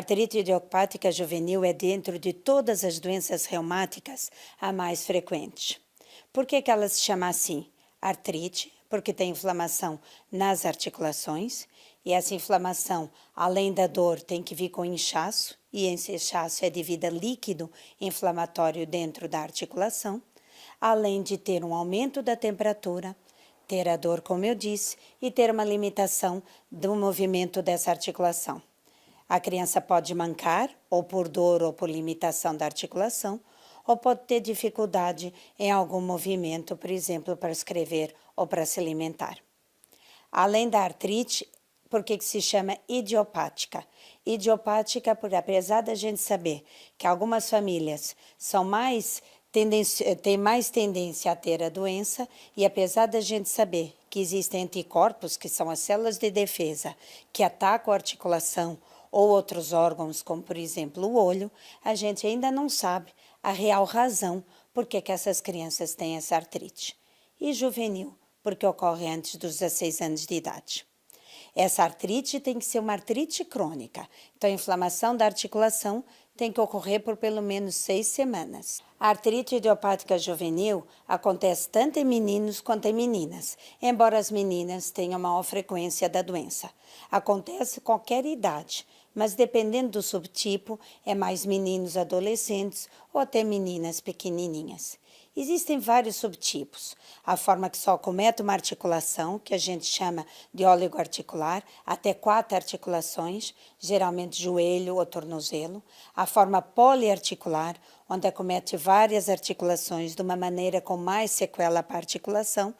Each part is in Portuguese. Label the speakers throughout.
Speaker 1: artrite idiopática juvenil é, dentro de todas as doenças reumáticas, a mais frequente. Por que ela se chama assim? Artrite, porque tem inflamação nas articulações, e essa inflamação, além da dor, tem que vir com inchaço, e esse inchaço é devido a líquido inflamatório dentro da articulação, além de ter um aumento da temperatura, ter a dor, como eu disse, e ter uma limitação do movimento dessa articulação. A criança pode mancar, ou por dor ou por limitação da articulação, ou pode ter dificuldade em algum movimento, por exemplo, para escrever ou para se alimentar. Além da artrite, por que se chama idiopática? Idiopática, porque apesar da gente saber que algumas famílias têm mais tendência a ter a doença, e apesar da gente saber que existem anticorpos, que são as células de defesa, que atacam a articulação ou outros órgãos, como por exemplo o olho, a gente ainda não sabe a real razão por que essas crianças têm essa artrite. E juvenil, porque ocorre antes dos 16 anos de idade. Essa artrite tem que ser uma artrite crônica, então a inflamação da articulação tem que ocorrer por pelo menos 6 semanas. A artrite idiopática juvenil acontece tanto em meninos quanto em meninas, embora as meninas tenham maior frequência da doença. Acontece em qualquer idade, mas dependendo do subtipo, é mais meninos adolescentes ou até meninas pequenininhas. Existem vários subtipos. A forma que só acomete uma articulação, que a gente chama de oligoarticular, até 4 articulações, geralmente joelho ou tornozelo. A forma poliarticular, onde acomete várias articulações de uma maneira com mais sequela para a articulação.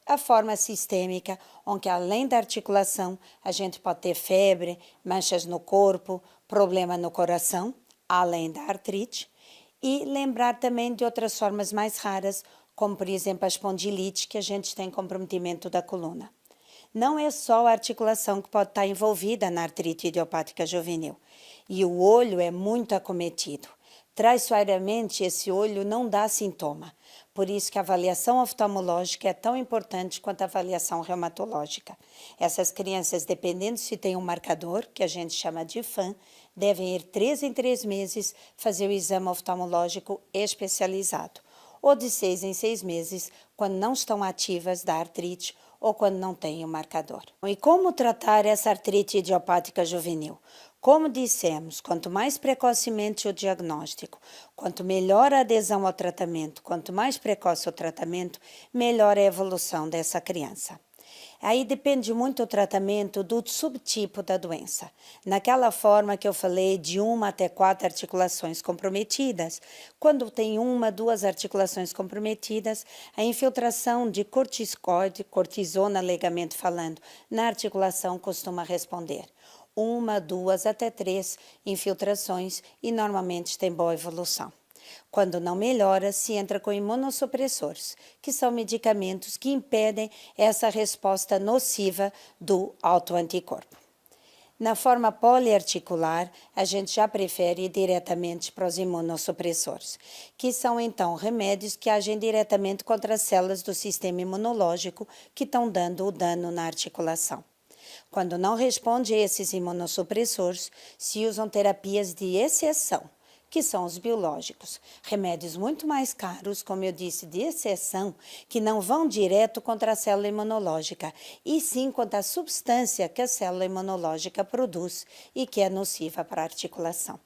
Speaker 1: A forma sistêmica, onde além da articulação, a gente pode ter febre, manchas no corpo, problema no coração, além da artrite. E lembrar também de outras formas mais raras, como por exemplo a espondilite, que a gente tem comprometimento da coluna. Não é só a articulação que pode estar envolvida na artrite idiopática juvenil. E o olho é muito acometido. Traiçoeiramente, esse olho não dá sintoma. Por isso que a avaliação oftalmológica é tão importante quanto a avaliação reumatológica. Essas crianças, dependendo se tem um marcador, que a gente chama de FAM, devem ir 3 em 3 meses fazer o exame oftalmológico especializado, ou de 6 em 6 meses, quando não estão ativas da artrite ou quando não têm o marcador. E como tratar essa artrite idiopática juvenil? Como dissemos, quanto mais precocemente o diagnóstico, quanto melhor a adesão ao tratamento, quanto mais precoce o tratamento, melhor é a evolução dessa criança. Aí depende muito o tratamento do subtipo da doença. Naquela forma que eu falei de 1 até 4 articulações comprometidas, quando tem 1, 2 articulações comprometidas, a infiltração de corticoide, cortisona legalmente falando, na articulação costuma responder. 1, 2 até 3 infiltrações e normalmente tem boa evolução. Quando não melhora, se entra com imunossupressores, que são medicamentos que impedem essa resposta nociva do autoanticorpo. Na forma poliarticular, a gente já prefere ir diretamente para os imunossupressores, que são então remédios que agem diretamente contra as células do sistema imunológico que estão dando o dano na articulação. Quando não responde a esses imunossupressores, se usam terapias de exceção, que são os biológicos, remédios muito mais caros, como eu disse, de exceção, que não vão direto contra a célula imunológica, e sim contra a substância que a célula imunológica produz e que é nociva para a articulação.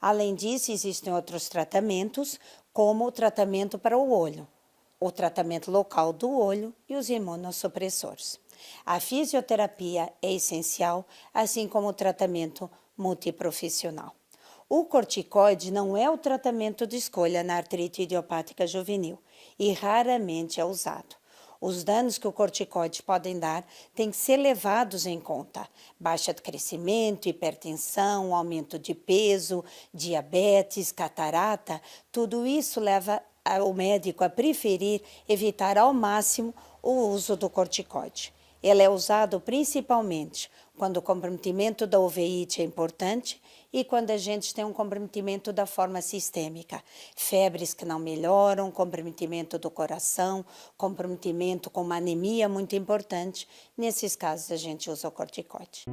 Speaker 1: Além disso, existem outros tratamentos, como o tratamento para o olho, o tratamento local do olho e os imunossupressores. A fisioterapia é essencial, assim como o tratamento multiprofissional. O corticoide não é o tratamento de escolha na artrite idiopática juvenil e raramente é usado. Os danos que o corticoide podem dar têm que ser levados em conta. Baixa de crescimento, hipertensão, aumento de peso, diabetes, catarata, tudo isso leva o médico a preferir evitar ao máximo o uso do corticoide. Ele é usado principalmente quando o comprometimento da uveíte é importante e quando a gente tem um comprometimento da forma sistêmica. Febres que não melhoram, comprometimento do coração, comprometimento com uma anemia muito importante. Nesses casos, a gente usa o corticoide.